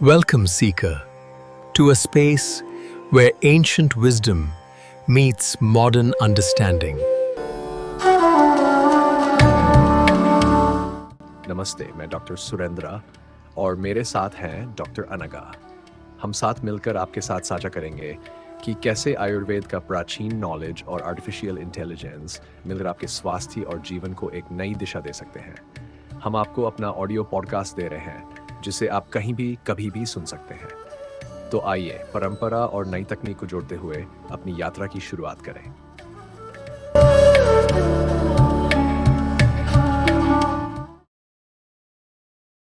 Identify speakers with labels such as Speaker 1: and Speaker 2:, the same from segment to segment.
Speaker 1: Welcome, Seeker, to a space where ancient wisdom meets modern understanding.
Speaker 2: नमस्ते, मैं doctor Surendra और मेरे साथ हैं डॉक्टर अनगा। हम साथ मिलकर आपके साथ साझा करेंगे कि कैसे आयुर्वेद का प्राचीन नॉलेज और आर्टिफिशियल इंटेलिजेंस मिलकर आपके स्वास्थ्य और जीवन को एक नई दिशा दे सकते हैं। हम आपको अपना ऑडियो पॉडकास्ट दे रहे हैं जिसे आप कहीं भी कभी भी सुन सकते हैं। तो आइए परंपरा और नई तकनीक को जोड़ते हुए अपनी यात्रा की शुरुआत करें।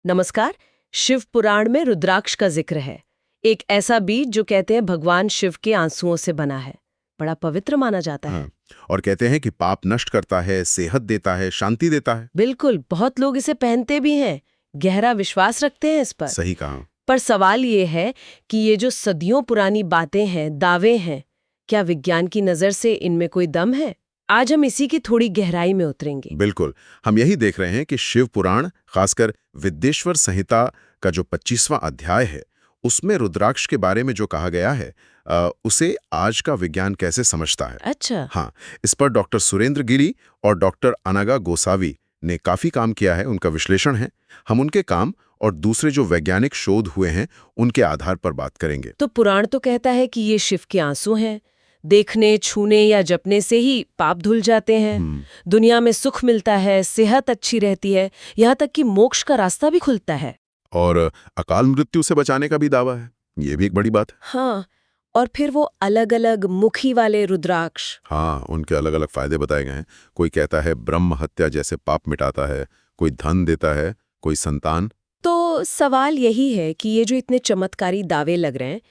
Speaker 3: नमस्कार। शिव पुराण में रुद्राक्ष का जिक्र है, एक ऐसा बीज जो कहते हैं भगवान शिव के आंसुओं से बना है। बड़ा पवित्र माना जाता है।
Speaker 4: और कहते हैं कि पाप नष्ट करता है, सेहत देता है, शांति देता है।
Speaker 3: बिल्कुल, बहुत लोग इसे पहनते भी हैं, गहरा विश्वास रखते हैं इस पर।
Speaker 4: सही कहा।
Speaker 3: पर सवाल ये है कि ये जो सदियों पुरानी बातें हैं, दावे हैं, क्या विज्ञान की नजर से इनमें कोई दम है? आज हम इसी की थोड़ी गहराई में उतरेंगे।
Speaker 4: बिल्कुल, हम यही देख रहे हैं कि शिव पुराण, खासकर विद्येश्वर संहिता का जो 25वां अध्याय है, उसमें रुद्राक्ष के बारे में जो कहा गया है, उसे आज का विज्ञान कैसे समझता है।
Speaker 3: अच्छा।
Speaker 4: हाँ, इस पर डॉक्टर सुरेंद्र गिरी और डॉक्टर अनगा गोसावी ने काफी काम किया है, उनका विश्लेषण है। हम उनके काम और दूसरे जो वैज्ञानिक शोध हुए हैं उनके आधार पर बात करेंगे।
Speaker 3: तो पुराण तो कहता है कि ये शिव के आंसू हैं, देखने, छूने या जपने से ही पाप धुल जाते हैं, दुनिया में सुख मिलता है, सेहत अच्छी रहती है, यहाँ तक कि मोक्ष का रास्ता भी खुलता है।
Speaker 4: और अकाल मृत्यु से बचाने का भी दावा है, ये भी एक बड़ी बात है।
Speaker 3: हाँ, और फिर वो अलग अलग मुखी वाले रुद्राक्ष।
Speaker 4: हाँ, उनके अलग अलग फायदे बताए गए हैं। कोई कहता है ब्रह्म हत्या जैसे पाप मिटाता है, कोई धन देता है, कोई संतान।
Speaker 3: तो सवाल यही है कि ये जो इतने चमत्कारी दावे लग रहे हैं,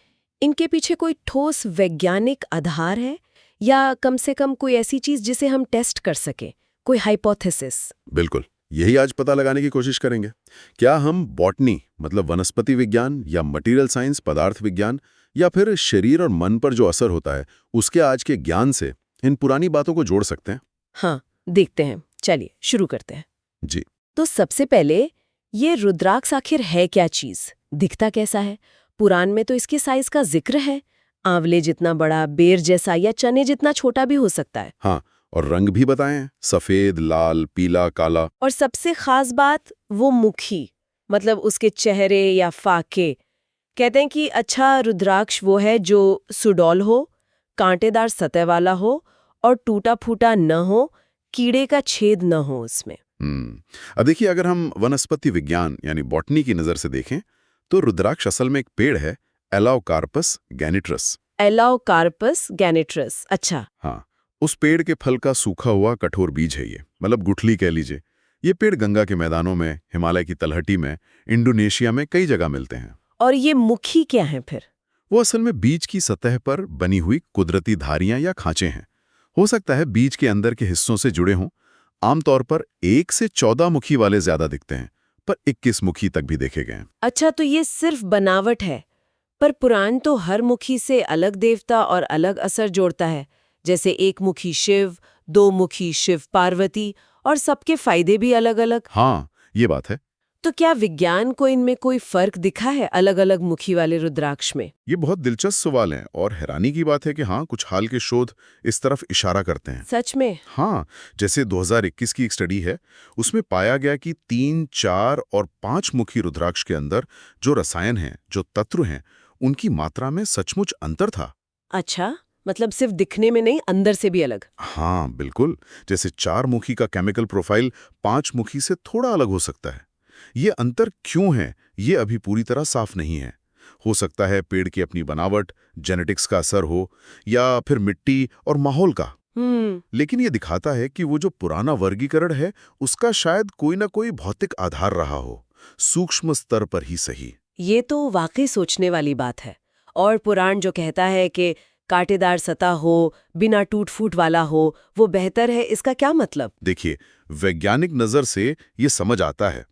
Speaker 3: इनके पीछे कोई ठोस वैज्ञानिक आधार है या कम से कम कोई ऐसी चीज जिसे हम टेस्ट कर सके, कोई हाइपोथेसिस?
Speaker 4: बिल्कुल, यही आज पता लगाने की कोशिश करेंगे। क्या हम बॉटनी मतलब वनस्पति विज्ञान या मटेरियल साइंस पदार्थ विज्ञान या फिर शरीर और मन पर जो असर होता है उसके आज के ज्ञान से इन पुरानी बातों को जोड़ सकते हैं?
Speaker 3: हाँ, देखते हैं। चलिए शुरू करते हैं।
Speaker 4: जी।
Speaker 3: तो सबसे पहले ये रुद्राक्ष आखिर है क्या चीज, दिखता कैसा है? पुराण में तो इसके साइज का जिक्र है, आंवले जितना बड़ा, बेर जैसा या चने जितना छोटा भी हो सकता है।
Speaker 4: हाँ, और रंग भी बताए हैं, सफेद, लाल, पीला, काला।
Speaker 3: और सबसे खास बात वो मुखी, मतलब उसके चेहरे या फाके। कहते हैं कि अच्छा रुद्राक्ष वो है जो सुडौल हो, कांटेदार सतह वाला हो और टूटा फूटा न हो, कीड़े का छेद न हो उसमें।
Speaker 4: अब देखिए, अगर हम वनस्पति विज्ञान यानी बॉटनी की नजर से देखें तो रुद्राक्ष असल में एक पेड़ है, एलाओकार्पस गैनिट्रस।
Speaker 3: एलाओकार्पस गैनिट्रस, अच्छा।
Speaker 4: हाँ, उस पेड़ के फल का सूखा हुआ कठोर बीज है ये, मतलब गुठली कह लीजिए। ये पेड़ गंगा के मैदानों में, हिमालय की तलहटी में, इंडोनेशिया में कई जगह मिलते हैं।
Speaker 3: और ये मुखी क्या है फिर?
Speaker 4: वो असल में बीज की सतह पर बनी हुई कुदरती धारियां या खांचे हैं। हो सकता है बीज के अंदर के हिस्सों से जुड़े हों। आमतौर पर 1 से 14 मुखी वाले ज्यादा दिखते हैं, पर 21 मुखी तक भी देखे गए हैं।
Speaker 3: अच्छा, तो ये सिर्फ बनावट है, पर पुराण तो हर मुखी से अलग देवता और अलग असर जोड़ता है, जैसे एक मुखी शिव, 2 मुखी शिव पार्वती, और सबके फायदे भी अलग अलग।
Speaker 4: हाँ, ये बात है।
Speaker 3: तो क्या विज्ञान को इनमें कोई फर्क दिखा है अलग अलग मुखी वाले रुद्राक्ष में?
Speaker 4: ये बहुत दिलचस्प सवाल है और हैरानी की बात है कि हाँ, कुछ हाल के शोध इस तरफ इशारा करते हैं।
Speaker 3: सच में?
Speaker 4: हाँ, जैसे 2021 की एक स्टडी है, उसमें पाया गया कि 3, 4 और 5 मुखी रुद्राक्ष के अंदर जो रसायन हैं, जो तत्व हैं, उनकी मात्रा में सचमुच अंतर था।
Speaker 3: अच्छा, मतलब सिर्फ दिखने में नहीं, अंदर से भी अलग?
Speaker 4: हाँ, बिल्कुल। जैसे 4 मुखी का केमिकल प्रोफाइल 5 मुखी से थोड़ा अलग हो सकता है। ये अंतर क्यों है, ये अभी पूरी तरह साफ नहीं है। हो सकता है पेड़ की अपनी बनावट, जेनेटिक्स का असर हो, या फिर मिट्टी और माहौल का। लेकिन ये दिखाता है कि वो जो पुराना वर्गीकरण है, उसका शायद कोई ना कोई भौतिक आधार रहा हो, सूक्ष्म स्तर पर ही सही।
Speaker 3: ये तो वाकई सोचने वाली बात है। और पुराण जो कहता है कि कांटेदार सतह हो, बिना टूट फूट वाला हो, वो बेहतर है, इसका क्या मतलब?
Speaker 4: देखिए, वैज्ञानिक नजर से ये समझ आता है।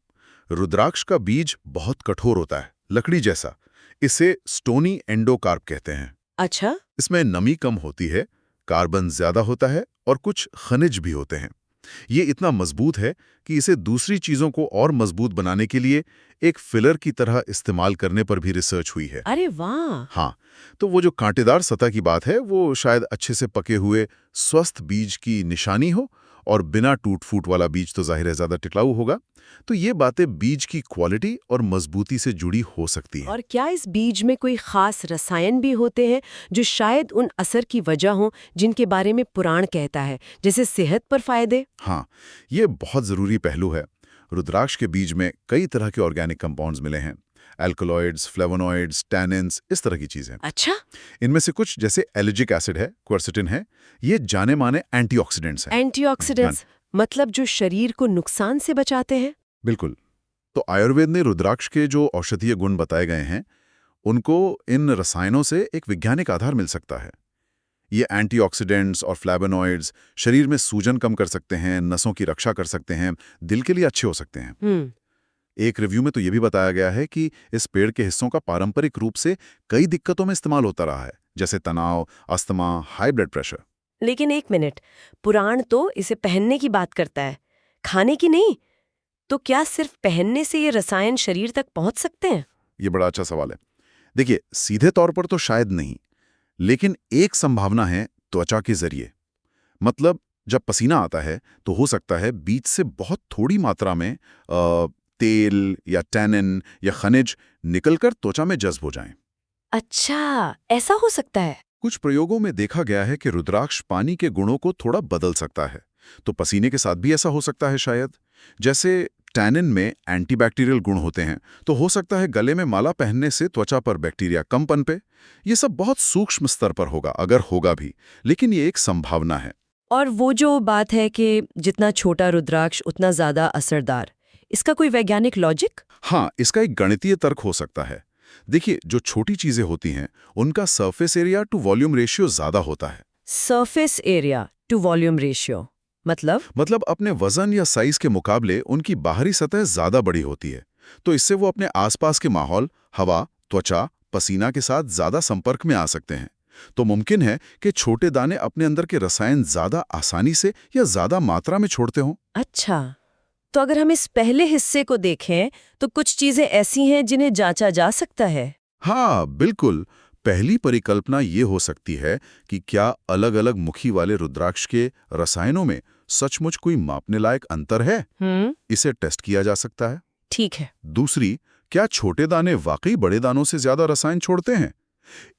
Speaker 4: रुद्राक्ष का बीज बहुत कठोर होता है, लकड़ी जैसा। इसे स्टोनी एंडोकार्प कहते हैं।
Speaker 3: अच्छा।
Speaker 4: इसमें नमी कम होती है, कार्बन ज्यादा होता है और कुछ खनिज भी होते हैं। ये इतना मजबूत है कि इसे दूसरी चीजों को और मजबूत बनाने के लिए एक फिलर की तरह इस्तेमाल करने पर भी रिसर्च हुई है।
Speaker 3: अरे वाह!
Speaker 4: हाँ, तो वो जो कांटेदार सतह की बात है वो शायद अच्छे से पके हुए स्वस्थ बीज की निशानी हो, और बिना टूट फूट वाला बीज तो जाहिर है ज्यादा टिकाऊ होगा। तो ये बातें बीज की क्वालिटी और मजबूती से जुड़ी हो सकती हैं।
Speaker 3: और क्या इस बीज में कोई खास रसायन भी होते हैं जो शायद उन असर की वजह हो जिनके बारे में पुराण कहता है, जैसे सेहत पर फायदे?
Speaker 4: हाँ, ये बहुत जरूरी पहलू है। रुद्राक्ष के बीज में कई तरह के ऑर्गेनिक कंपाउंड्स मिले हैं, एल्कलॉइड्स, फ्लेवोनॉइड्स, टैनिन्स, इस तरह की चीजें।
Speaker 3: अच्छा,
Speaker 4: इनमें से कुछ जैसे एलर्जिक एसिड है, क्वर्सेटिन है, ये जाने माने एंटीऑक्सीडेंट्स हैं।
Speaker 3: एंटीऑक्सीडेंट्स मतलब जो शरीर को नुकसान से बचाते हैं?
Speaker 4: बिल्कुल। तो आयुर्वेद ने रुद्राक्ष के जो औषधीय गुण बताए गए हैं, उनको इन रसायनों से एक वैज्ञानिक आधार मिल सकता है। ये एंटीऑक्सीडेंट्स और फ्लेवोनॉइड्स शरीर में सूजन कम कर सकते हैं, नसों की रक्षा कर सकते हैं, दिल के लिए अच्छे हो सकते हैं। एक रिव्यू में तो ये भी बताया गया है कि इस पेड़ के हिस्सों का पारंपरिक रूप से कई दिक्कतों में इस्तेमाल होता रहा है, जैसे तनाव, अस्थमा, हाई ब्लड प्रेशर।
Speaker 3: लेकिन एक मिनट, पुराण तो इसे पहनने की बात करता है, खाने की नहीं। तो क्या सिर्फ पहनने से ये रसायन शरीर तक पहुंच सकते हैं?
Speaker 4: ये बड़ा अच्छा सवाल है। देखिए, सीधे तौर पर तो शायद नहीं, लेकिन एक संभावना है त्वचा के जरिए। मतलब जब पसीना आता है तो हो सकता है बीज से बहुत थोड़ी मात्रा में तेल या टैनिन या खनिज निकलकर त्वचा में जज्ब हो जाएं।
Speaker 3: अच्छा, ऐसा हो सकता है।
Speaker 4: कुछ प्रयोगों में देखा गया है कि रुद्राक्ष पानी के गुणों को थोड़ा बदल सकता है, तो पसीने के साथ भी ऐसा हो सकता है शायद। जैसे टैनिन में एंटीबैक्टीरियल गुण होते हैं, तो हो सकता है गले में माला पहनने से त्वचा पर बैक्टीरिया कम पनपे। ये सब बहुत सूक्ष्म स्तर पर होगा, अगर होगा भी, लेकिन ये एक संभावना है।
Speaker 3: और वो जो बात है कि जितना छोटा रुद्राक्ष उतना ज्यादा असरदार, इसका कोई वैज्ञानिक लॉजिक?
Speaker 4: हाँ, इसका एक गणितीय तर्क हो सकता है। देखिए, जो छोटी चीजें होती हैं उनका surface area to volume ratio ज्यादा होता है।
Speaker 3: Surface area to volume ratio मतलब
Speaker 4: अपने वजन या साइज के मुकाबले उनकी बाहरी सतह ज्यादा बड़ी होती है, तो इससे वो अपने आसपास के माहौल, हवा, त्वचा, पसीना के साथ ज्यादा संपर्क में आ सकते हैं। तो मुमकिन है कि छोटे दाने अपने अंदर के रसायन ज्यादा आसानी से या ज्यादा मात्रा में छोड़ते हों।
Speaker 3: अच्छा, तो अगर हम इस पहले हिस्से को देखें तो कुछ चीजें ऐसी हैं जिन्हें जांचा जा सकता है।
Speaker 4: हाँ, बिल्कुल। पहली परिकल्पना ये हो सकती है कि क्या अलग-अलग मुखी वाले रुद्राक्ष के रसायनों में सचमुच कोई मापने लायक अंतर है? इसे टेस्ट किया जा सकता है।
Speaker 3: ठीक है।
Speaker 4: दूसरी, क्या छोटे दाने वाकई बड़े दानों से ज्यादा रसायन छोड़ते हैं?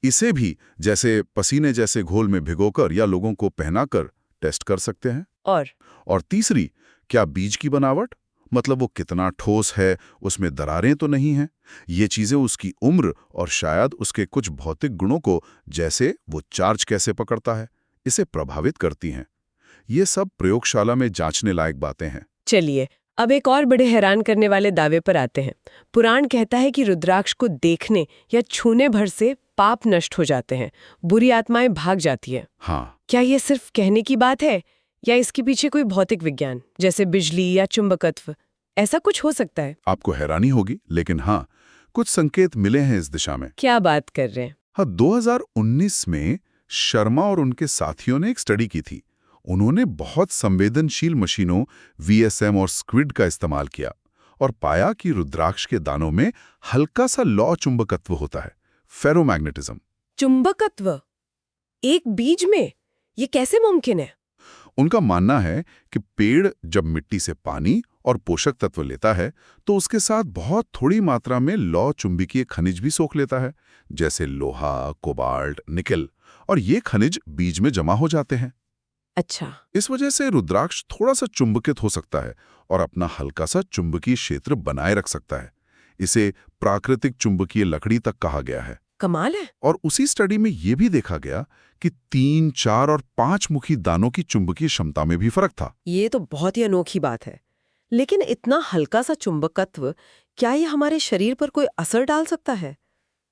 Speaker 4: इसे भी जैसे पसीने जैसे घोल में भिगोकर या लोगों को पहनाकर टेस्ट कर सकते हैं। और तीसरी, क्या बीज की बनावट, मतलब वो कितना ठोस है, उसमें दरारें तो नहीं हैं? ये चीजें उसकी उम्र और शायद उसके कुछ भौतिक गुणों को, जैसे वो चार्ज कैसे पकड़ता है, इसे प्रभावित करती हैं। ये सब प्रयोगशाला में जांचने लायक बातें हैं।
Speaker 3: चलिए, अब एक और बड़े हैरान करने वाले दावे पर आते हैं। पुराण कहता है कि रुद्राक्ष को देखने या छूने भर से पाप नष्ट हो जाते हैं, बुरी आत्माएं भाग जाती है।
Speaker 4: हाँ,
Speaker 3: क्या ये सिर्फ कहने की बात है या इसके पीछे कोई भौतिक विज्ञान, जैसे बिजली या चुंबकत्व, ऐसा कुछ हो सकता है?
Speaker 4: आपको हैरानी होगी, लेकिन हाँ, कुछ संकेत मिले हैं इस दिशा में।
Speaker 3: क्या बात कर रहे हैं?
Speaker 4: हाँ, 2019 में शर्मा और उनके साथियों ने एक स्टडी की थी। उन्होंने बहुत संवेदनशील मशीनों VSM और स्क्विड का इस्तेमाल किया और पाया कि रुद्राक्ष के दानों में हल्का सा लौ चुंबकत्व होता है, फेरोमैग्नेटिज्म।
Speaker 3: चुंबकत्व एक बीज में, ये कैसे मुमकिन है?
Speaker 4: उनका मानना है कि पेड़ जब मिट्टी से पानी और पोषक तत्व लेता है तो उसके साथ बहुत थोड़ी मात्रा में लौ चुंबकीय खनिज भी सोख लेता है, जैसे लोहा, कोबाल्ट, निकल, और ये खनिज बीज में जमा हो जाते हैं।
Speaker 3: अच्छा,
Speaker 4: इस वजह से रुद्राक्ष थोड़ा सा चुंबकित हो सकता है और अपना हल्का सा चुंबकीय क्षेत्र बनाए रख सकता है। इसे प्राकृतिक चुंबकीय लकड़ी तक कहा गया है।
Speaker 3: कमाल है।
Speaker 4: और उसी स्टडी में यह भी देखा गया कि 3, 4 और 5 मुखी दानों की चुंबकीय क्षमता में भी फर्क था।
Speaker 3: ये तो बहुत ही अनोखी बात है। लेकिन इतना हल्का सा चुंबकत्व, क्या ये हमारे शरीर पर कोई असर डाल सकता है?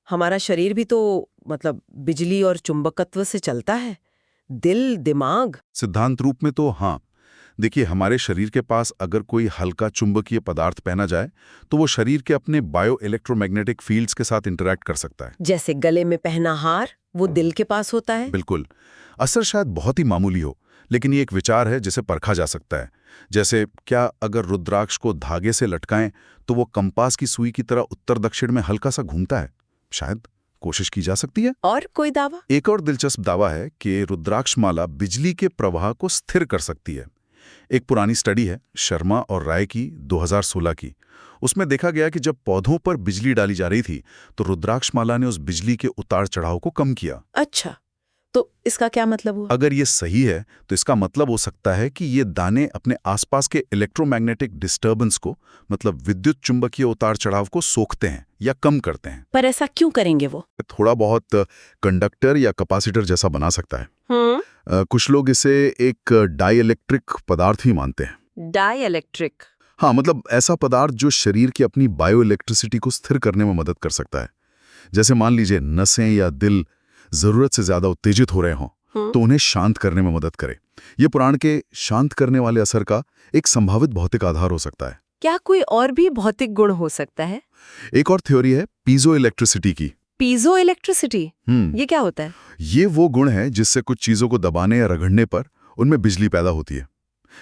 Speaker 3: हमारा शरीर भी तो बिजली और चुंबकत्व से चलता है, दिल, दिमाग।
Speaker 4: सिद्धांत रूप में तो हाँ। देखिए, हमारे शरीर के पास अगर कोई हल्का चुंबकीय पदार्थ पहना जाए तो वो शरीर के अपने बायो इलेक्ट्रोमैग्नेटिक फील्ड्स के साथ इंटरैक्ट कर सकता है।
Speaker 3: जैसे गले में पहना हार, वो दिल के पास होता है।
Speaker 4: बिल्कुल। असर शायद बहुत ही मामूली हो, लेकिन ये एक विचार है जिसे परखा जा सकता है। जैसे क्या अगर रुद्राक्ष को धागे से लटकाएं तो वो कंपास की सुई की तरह उत्तर दक्षिण में हल्का सा घूमता है? शायद कोशिश की जा सकती है।
Speaker 3: और कोई दावा?
Speaker 4: एक और दिलचस्प दावा है कि रुद्राक्ष माला बिजली के प्रवाह को स्थिर कर सकती है। एक पुरानी स्टडी है शर्मा और राय की 2016 की। उसमें देखा गया कि जब पौधों पर बिजली डाली जा रही थी तो रुद्राक्ष माला ने उस बिजली के उतार चढ़ाव को कम किया।
Speaker 3: अच्छा, तो इसका क्या मतलब हुआ?
Speaker 4: अगर ये सही है तो इसका मतलब हो सकता है कि ये दाने अपने आसपास के इलेक्ट्रोमैग्नेटिक डिस्टर्बेंस को, मतलब विद्युत चुंबकीय उतार चढ़ाव को सोखते हैं या कम करते हैं।
Speaker 3: पर ऐसा क्यों करेंगे वो?
Speaker 4: थोड़ा बहुत कंडक्टर या कैपेसिटर जैसा बना सकता है। कुछ लोग इसे एक डाइइलेक्ट्रिक पदार्थ ही मानते हैं।
Speaker 3: डाइइलेक्ट्रिक?
Speaker 4: हाँ, मतलब ऐसा पदार्थ जो शरीर की अपनी बायो इलेक्ट्रिसिटी को स्थिर करने में मदद कर सकता है। जैसे मान लीजिए नसें या दिल जरूरत से ज्यादा उत्तेजित हो रहे हों तो उन्हें शांत करने में मदद करे। ये पुराण के शांत करने वाले असर का एक संभावित भौतिक आधार हो सकता है।
Speaker 3: क्या कोई और भी भौतिक गुण हो सकता है?
Speaker 4: एक और थ्योरी है पीजो इलेक्ट्रिसिटी की।
Speaker 3: Piezo electricity? ये क्या होता है?
Speaker 4: ये वो गुण है जिससे कुछ चीजों को दबाने या रगड़ने पर उनमें बिजली पैदा होती है।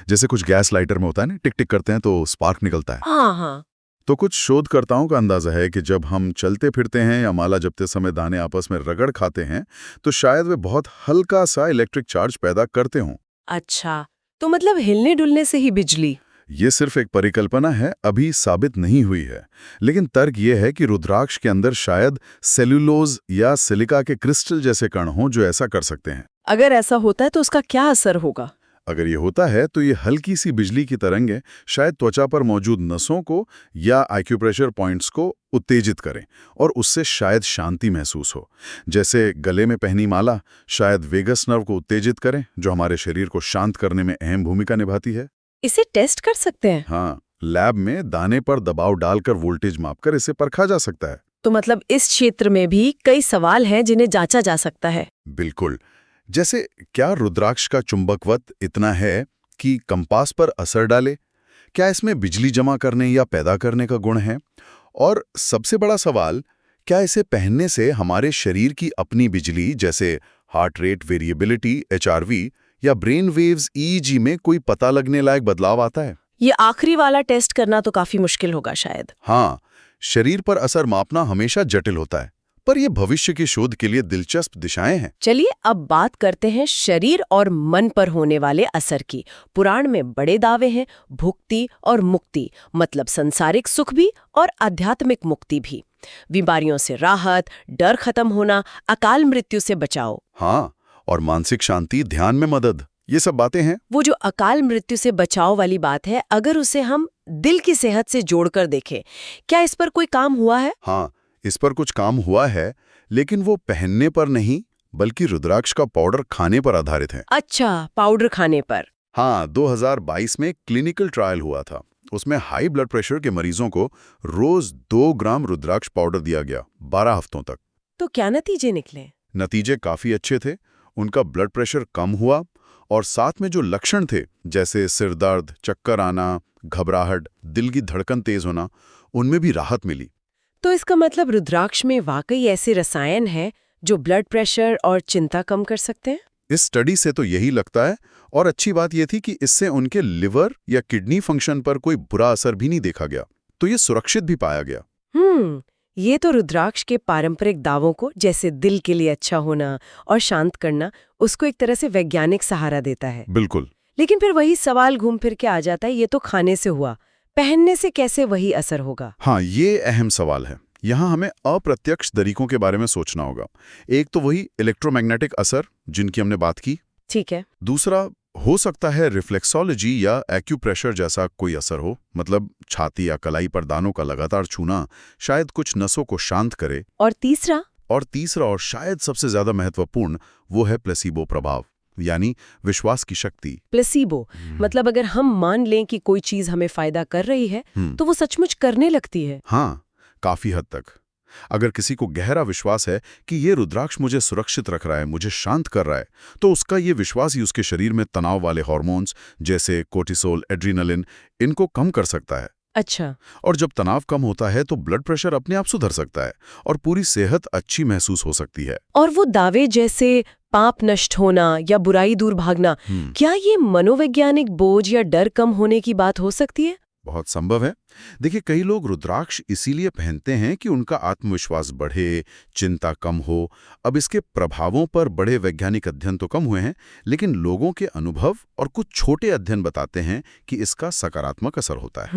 Speaker 4: जैसे कुछ गैस लाइटर में होता है ना, टिक टिक करते हैं तो स्पार्क निकलता है।
Speaker 3: हाँ।
Speaker 4: तो कुछ शोधकर्ताओं का अंदाजा है कि जब हम चलते फिरते हैं या माला जपते समय दाने आपस में रगड़ खाते हैं तो शायद वे बहुत हल्का सा इलेक्ट्रिक चार्ज पैदा करते हों।
Speaker 3: अच्छा, तो मतलब हिलने डुलने से ही बिजली?
Speaker 4: ये सिर्फ एक परिकल्पना है, अभी साबित नहीं हुई है। लेकिन तर्क ये है कि रुद्राक्ष के अंदर शायद सेल्यूलोज या सिलिका के क्रिस्टल जैसे कण हों जो ऐसा कर सकते हैं।
Speaker 3: अगर ऐसा होता है तो उसका क्या असर होगा?
Speaker 4: अगर ये होता है तो ये हल्की सी बिजली की तरंगें शायद त्वचा पर मौजूद नसों को या आक्यूप्रेशर पॉइंट्स को उत्तेजित करें और उससे शायद शांति महसूस हो। जैसे गले में पहनी माला शायद वेगस नर्व को उत्तेजित करें जो हमारे शरीर को शांत करने में अहम भूमिका निभाती है।
Speaker 3: इसे टेस्ट कर सकते हैं?
Speaker 4: हाँ, लैब में दाने पर दबाव डालकर वोल्टेज मापकर इसे परखा जा सकता है।
Speaker 3: तो मतलब इस क्षेत्र में भी कई सवाल हैं जिन्हें जांचा जा सकता है।
Speaker 4: बिल्कुल। जैसे क्या रुद्राक्ष का चुंबकत्व इतना है कि कंपास पर असर डाले? क्या इसमें बिजली जमा करने या पैदा करने का गुण है? और सबसे बड़ा सवाल, क्या इसे पहनने से हमारे शरीर की अपनी बिजली जैसे हार्ट रेट वेरिएबिलिटी HRV या ब्रेन वेव्स EEG में कोई पता लगने लायक बदलाव आता है?
Speaker 3: ये आखिरी वाला टेस्ट करना तो काफी मुश्किल होगा शायद।
Speaker 4: हाँ, शरीर पर असर मापना हमेशा जटिल होता है, पर यह भविष्य की शोध के लिए दिलचस्प दिशाएं हैं।
Speaker 3: चलिए अब बात करते हैं शरीर और मन पर होने वाले असर की। पुराण में बड़े दावे हैं, भुक्ति और मुक्ति, मतलब संसारिक सुख भी और आध्यात्मिक मुक्ति भी। बीमारियों से राहत, डर खत्म होना, अकाल मृत्यु से बचाओ।
Speaker 4: हाँ, और मानसिक शांति, ध्यान में मदद, ये सब बातें हैं।
Speaker 3: वो जो अकाल मृत्यु से बचाव वाली बात है, अगर उसे हम दिल की सेहत से जोड़कर देखें, क्या इस पर कोई काम हुआ है?
Speaker 4: हाँ, इस पर कुछ काम हुआ है, लेकिन वो पहनने पर नहीं बल्कि रुद्राक्ष का पाउडर खाने पर आधारित है।
Speaker 3: अच्छा, पाउडर खाने पर?
Speaker 4: हाँ, 2022 में क्लिनिकल ट्रायल हुआ था। उसमें हाई ब्लड प्रेशर के मरीजों को रोज 2 ग्राम रुद्राक्ष पाउडर दिया गया 12 हफ्तों तक।
Speaker 3: तो क्या नतीजे निकले?
Speaker 4: नतीजे काफी अच्छे थे। उनका ब्लड प्रेशर कम हुआ और साथ में जो लक्षण थे जैसे सिर दर्द, चक्कर आना, घबराहट, दिल की धड़कन तेज होना, उनमें भी राहत मिली।
Speaker 3: तो इसका मतलब रुद्राक्ष में वाकई ऐसे रसायन हैं जो ब्लड प्रेशर और चिंता कम कर सकते हैं?
Speaker 4: इस स्टडी से तो यही लगता है, और अच्छी बात यह थी कि इससे उनके लिवर या किडनी फंक्शन पर कोई बुरा असर भी नहीं देखा गया, तो ये सुरक्षित भी पाया गया।
Speaker 3: ये तो रुद्राक्ष के पारंपरिक दावों को, जैसे दिल के लिए अच्छा होना और शांत करना, उसको एक तरह से वैज्ञानिक सहारा देता है।
Speaker 4: बिल्कुल।
Speaker 3: लेकिन फिर वही सवाल घूम फिर के आ जाता है, ये तो खाने से हुआ, पहनने से कैसे वही असर होगा?
Speaker 4: हाँ, ये अहम सवाल है। यहाँ हमें अप्रत्यक्ष तरीकों के बारे में सोचना होगा। एक तो वही इलेक्ट्रोमैग्नेटिक असर जिनकी हमने बात की।
Speaker 3: ठीक है।
Speaker 4: दूसरा हो सकता है रिफ्लेक्सोलॉजी या एक्यूप्रेशर जैसा कोई असर हो, मतलब छाती या कलाई पर दानों का लगातार छूना शायद कुछ नसों को शांत करे।
Speaker 3: और तीसरा
Speaker 4: और शायद सबसे ज्यादा महत्वपूर्ण, वो है प्लेसिबो प्रभाव, यानी विश्वास की शक्ति।
Speaker 3: प्लेसिबो मतलब अगर हम मान लें कि कोई चीज हमें फायदा कर रही है तो वो सचमुच करने लगती है।
Speaker 4: हाँ, काफी हद तक। अगर किसी को गहरा विश्वास है कि ये रुद्राक्ष मुझे सुरक्षित रख रहा है, मुझे शांत कर रहा है, तो उसका ये विश्वास ही उसके शरीर में तनाव वाले हार्मोन्स जैसे कोर्टिसोल, एड्रीनलिन, इनको कम कर सकता है।
Speaker 3: अच्छा।
Speaker 4: और जब तनाव कम होता है तो ब्लड प्रेशर अपने आप सुधर सकता है और पूरी सेहत अच्छी महसूस हो सकती है।
Speaker 3: और वो दावे जैसे पाप नष्ट होना या बुराई दूर भागना, क्या ये मनोवैज्ञानिक बोझ या डर कम होने की बात हो सकती है?
Speaker 4: बहुत संभव है। देखिए, कई लोग रुद्राक्ष इसीलिए पहनते हैं कि उनका आत्मविश्वास बढ़े, चिंता कम हो। अब इसके प्रभावों पर बड़े वैज्ञानिक अध्ययन तो कम हुए हैं, लेकिन लोगों के अनुभव और कुछ छोटे अध्ययन बताते हैं कि इसका सकारात्मक असर होता है।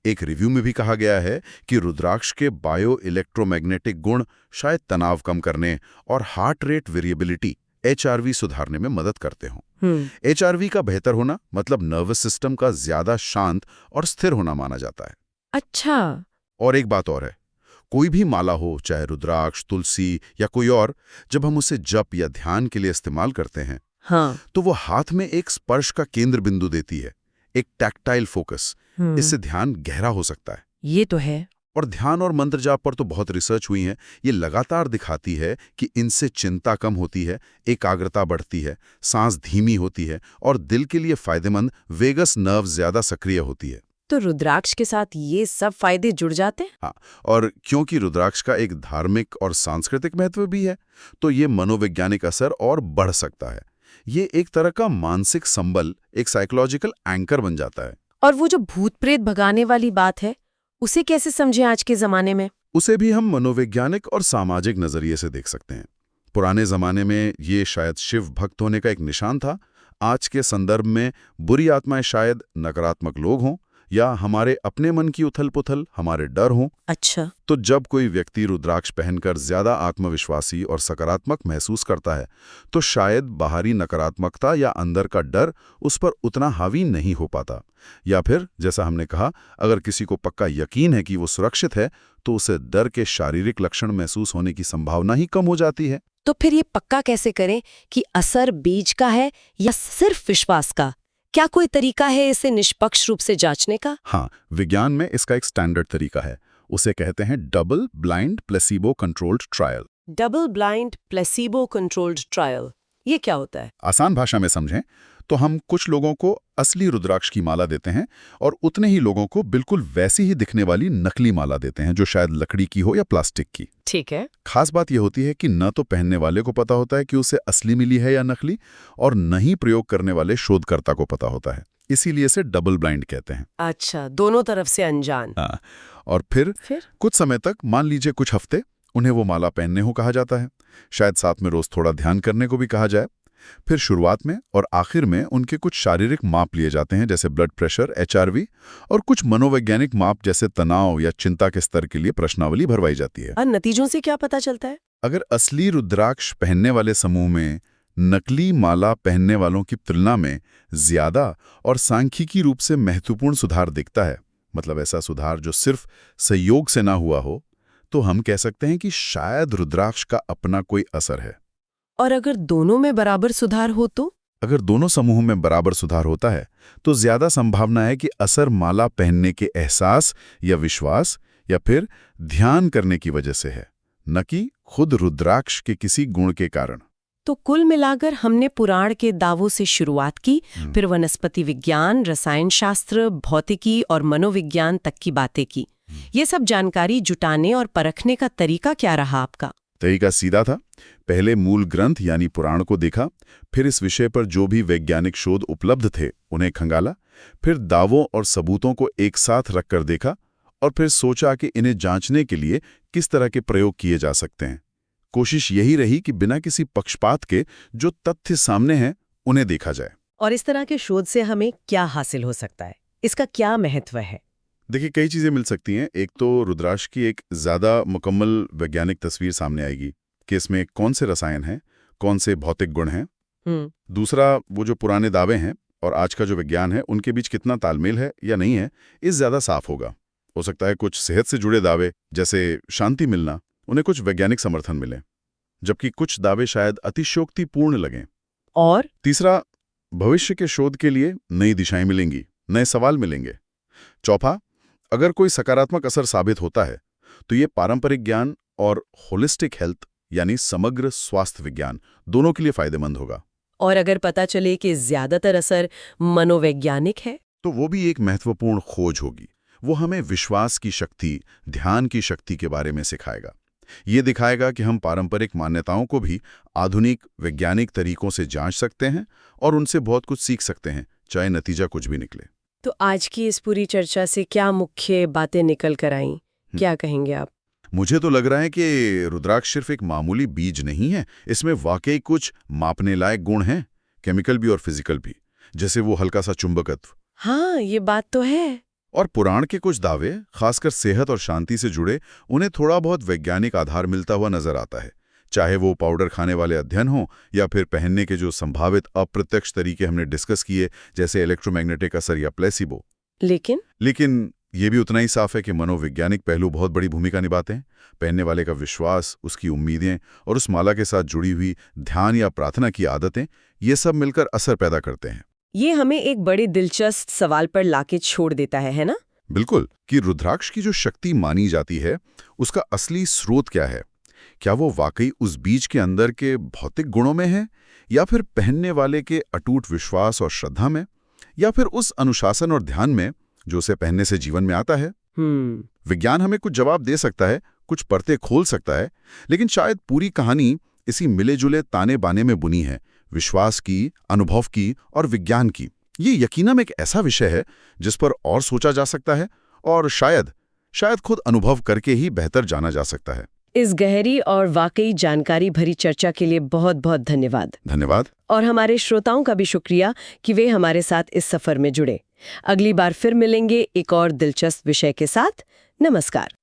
Speaker 4: एक रिव्यू में भी कहा गया है कि रुद्राक्ष के बायो इलेक्ट्रोमैग्नेटिक गुण शायद तनाव कम करने और हार्ट रेट वेरिएबिलिटी HRV सुधारने में मदद करते हों। HRV का बेहतर होना मतलब नर्वस सिस्टम का ज्यादा शांत और स्थिर होना माना जाता है।
Speaker 3: अच्छा।
Speaker 4: और एक बात और है, कोई भी माला हो, चाहे रुद्राक्ष, तुलसी या कोई और, जब हम उसे जप या ध्यान के लिए इस्तेमाल करते हैं, तो वो हाथ में एक स्पर्श का केंद्र बिंदु देती है, एक टैक्टाइल फोकस। इससे ध्यान गहरा हो सकता है।
Speaker 3: ये तो है।
Speaker 4: और ध्यान और मंत्र जाप पर तो बहुत रिसर्च हुई है। ये लगातार दिखाती है कि इनसे चिंता कम होती है, एकाग्रता बढ़ती है, सांस धीमी होती है और दिल के लिए फायदेमंद वेगस नर्व ज्यादा सक्रिय होती है।
Speaker 3: तो रुद्राक्ष के साथ ये सब फायदे जुड़ जाते हैं?
Speaker 4: हाँ, और क्योंकि रुद्राक्ष का एक धार्मिक और सांस्कृतिक महत्व भी है, तो ये मनोवैज्ञानिक असर और बढ़ सकता है। ये एक तरह का मानसिक संबल, एक साइकोलॉजिकल एंकर बन जाता है।
Speaker 3: और वो जो भूत प्रेत भगाने वाली बात है, उसे कैसे समझें आज के जमाने में?
Speaker 4: उसे भी हम मनोवैज्ञानिक और सामाजिक नजरिए से देख सकते हैं। पुराने जमाने में ये शायद शिव भक्त होने का एक निशान था। आज के संदर्भ में बुरी आत्माएं शायद नकारात्मक लोग हों या हमारे अपने मन की उथल-पुथल, हमारे डर हों।
Speaker 3: अच्छा।
Speaker 4: तो जब कोई व्यक्ति रुद्राक्ष पहनकर ज्यादा आत्मविश्वासी और सकारात्मक महसूस करता है, तो शायद बाहरी नकारात्मकता या अंदर का डर उस पर उतना हावी नहीं हो पाता। या फिर जैसा हमने कहा, अगर किसी को पक्का यकीन है कि वो सुरक्षित है, तो उसे डर के शारीरिक लक्षण महसूस होने की संभावना ही कम हो जाती है।
Speaker 3: तो फिर ये पक्का कैसे करें कि असर बीज का है या सिर्फ विश्वास का? क्या कोई तरीका है इसे निष्पक्ष रूप से जांचने का?
Speaker 4: हाँ, विज्ञान में इसका एक स्टैंडर्ड तरीका है। उसे कहते हैं double blind placebo controlled trial.
Speaker 3: Double blind placebo controlled trial, ये क्या होता है?
Speaker 4: आसान भाषा में समझें तो हम कुछ लोगों को असली रुद्राक्ष की माला देते हैं और उतने ही लोगों को बिल्कुल वैसी ही दिखने वाली नकली माला देते हैं, जो शायद लकड़ी की हो या प्लास्टिक की।
Speaker 3: ठीक है।
Speaker 4: खास बात यह होती है कि न तो पहनने वाले को पता होता है कि उसे असली मिली है या नकली, और न ही प्रयोग करने वाले शोधकर्ता को पता होता है। इसीलिए इसे डबल ब्लाइंड कहते हैं।
Speaker 3: अच्छा, दोनों तरफ से अनजान।
Speaker 4: हाँ, और फिर कुछ समय तक, मान लीजिए कुछ हफ्ते, उन्हें वो माला पहनने को कहा जाता है। शायद साथ में रोज थोड़ा ध्यान करने को भी कहा जाए। फिर शुरुआत में और आखिर में उनके कुछ शारीरिक माप लिए जाते हैं, जैसे ब्लड प्रेशर, HRV, और कुछ मनोवैज्ञानिक माप जैसे तनाव या चिंता के स्तर के लिए प्रश्नावली भरवाई जाती है।
Speaker 3: और नतीजों से क्या पता चलता है?
Speaker 4: अगर असली रुद्राक्ष पहनने वाले समूह में नकली माला पहनने वालों की तुलना में ज्यादा और सांख्यिकी रूप से महत्वपूर्ण सुधार दिखता है, मतलब ऐसा सुधार जो सिर्फ संयोग से ना हुआ हो, तो हम कह सकते हैं कि शायद रुद्राक्ष का अपना कोई असर है।
Speaker 3: और अगर दोनों में बराबर सुधार हो तो?
Speaker 4: अगर दोनों समूह में बराबर सुधार होता है, तो ज्यादा संभावना है कि असर माला पहनने के एहसास या विश्वास या फिर ध्यान करने की वजह से है, न कि खुद रुद्राक्ष के किसी गुण के कारण।
Speaker 3: तो कुल मिलाकर हमने पुराण के दावों से शुरुआत की, फिर वनस्पति विज्ञान, रसायन शास्त्र, भौतिकी और मनोविज्ञान तक की बातें की। ये सब जानकारी जुटाने और परखने का तरीका क्या रहा आपका?
Speaker 4: तरीका सीधा था। पहले मूल ग्रंथ यानी पुराण को देखा, फिर इस विषय पर जो भी वैज्ञानिक शोध उपलब्ध थे उन्हें खंगाला, फिर दावों और सबूतों को एक साथ रखकर देखा, और फिर सोचा कि इन्हें जांचने के लिए किस तरह के प्रयोग किए जा सकते हैं। कोशिश यही रही कि बिना किसी पक्षपात के जो तथ्य सामने हैं उन्हें देखा जाए।
Speaker 3: और इस तरह के शोध से हमें क्या हासिल हो सकता है? इसका क्या महत्व है?
Speaker 4: देखिए, कई चीजें मिल सकती हैं। एक तो रुद्राक्ष की एक ज्यादा मुकम्मल वैज्ञानिक तस्वीर सामने आएगी कि इसमें कौन से रसायन हैं, कौन से भौतिक गुण हैं। दूसरा, वो जो पुराने दावे हैं और आज का जो विज्ञान है, उनके बीच कितना तालमेल है या नहीं है, इस ज्यादा साफ होगा। हो सकता है कुछ सेहत से जुड़े दावे, जैसे शांति मिलना, उन्हें कुछ वैज्ञानिक समर्थन मिले, जबकि कुछ दावे शायद अतिशयोक्तिपूर्ण लगें।
Speaker 3: और
Speaker 4: तीसरा, भविष्य के शोध के लिए नई दिशाएं मिलेंगी, नए सवाल मिलेंगे। चौथा, अगर कोई सकारात्मक असर साबित होता है, तो ये पारंपरिक ज्ञान और होलिस्टिक हेल्थ यानी समग्र स्वास्थ्य विज्ञान दोनों के लिए फायदेमंद होगा।
Speaker 3: और अगर पता चले कि ज्यादातर असर मनोवैज्ञानिक है,
Speaker 4: तो वो भी एक महत्वपूर्ण खोज होगी। वो हमें विश्वास की शक्ति, ध्यान की शक्ति के बारे में सिखाएगा। ये दिखाएगा कि हम पारंपरिक मान्यताओं को भी आधुनिक वैज्ञानिक तरीकों से जांच सकते हैं और उनसे बहुत कुछ सीख सकते हैं, चाहे नतीजा कुछ भी निकले।
Speaker 3: तो आज की इस पूरी चर्चा से क्या मुख्य बातें निकल कर आईं? क्या कहेंगे आप?
Speaker 4: मुझे तो लग रहा है कि रुद्राक्ष सिर्फ एक मामूली बीज नहीं है, इसमें वाकई कुछ मापने लायक गुण हैं, केमिकल भी और फिजिकल भी, जैसे वो हल्का सा चुंबकत्व।
Speaker 3: हाँ, ये बात तो है।
Speaker 4: और पुराण के कुछ दावे, खासकर सेहत और शांति से जुड़े, उन्हें थोड़ा बहुत वैज्ञानिक आधार मिलता हुआ नजर आता है, चाहे वो पाउडर खाने वाले अध्ययन हो या फिर पहनने के जो संभावित अप्रत्यक्ष तरीके हमने डिस्कस किए, जैसे इलेक्ट्रोमैग्नेटिक असर या प्लेसिबो। लेकिन ये भी उतना ही साफ है कि मनोवैज्ञानिक पहलू बहुत बड़ी भूमिका निभाते हैं। पहनने वाले का विश्वास, उसकी उम्मीदें और उस माला के साथ जुड़ी हुई ध्यान या प्रार्थना की आदतें, ये सब मिलकर असर पैदा करते हैं।
Speaker 3: ये हमें एक बड़े दिलचस्प सवाल पर लाके छोड़ देता है ना?
Speaker 4: बिल्कुल, कि रुद्राक्ष की जो शक्ति मानी जाती है, उसका असली स्रोत क्या है? क्या वो वाकई उस बीज के अंदर के भौतिक गुणों में है, या फिर पहनने वाले के अटूट विश्वास और श्रद्धा में, या फिर उस अनुशासन और ध्यान में जो उसे पहनने से जीवन में आता है? विज्ञान हमें कुछ जवाब दे सकता है, कुछ परतें खोल सकता है, लेकिन शायद पूरी कहानी इसी मिले जुले ताने बाने में बुनी है, विश्वास की, अनुभव की और विज्ञान की। ये यकीनन एक ऐसा विषय है जिस पर और सोचा जा सकता है और शायद खुद अनुभव करके ही बेहतर जाना जा सकता है।
Speaker 3: इस गहरी और वाकई जानकारी भरी चर्चा के लिए बहुत बहुत धन्यवाद। और हमारे श्रोताओं का भी शुक्रिया कि वे हमारे साथ इस सफर में जुड़े। अगली बार फिर मिलेंगे एक और दिलचस्प विषय के साथ। नमस्कार।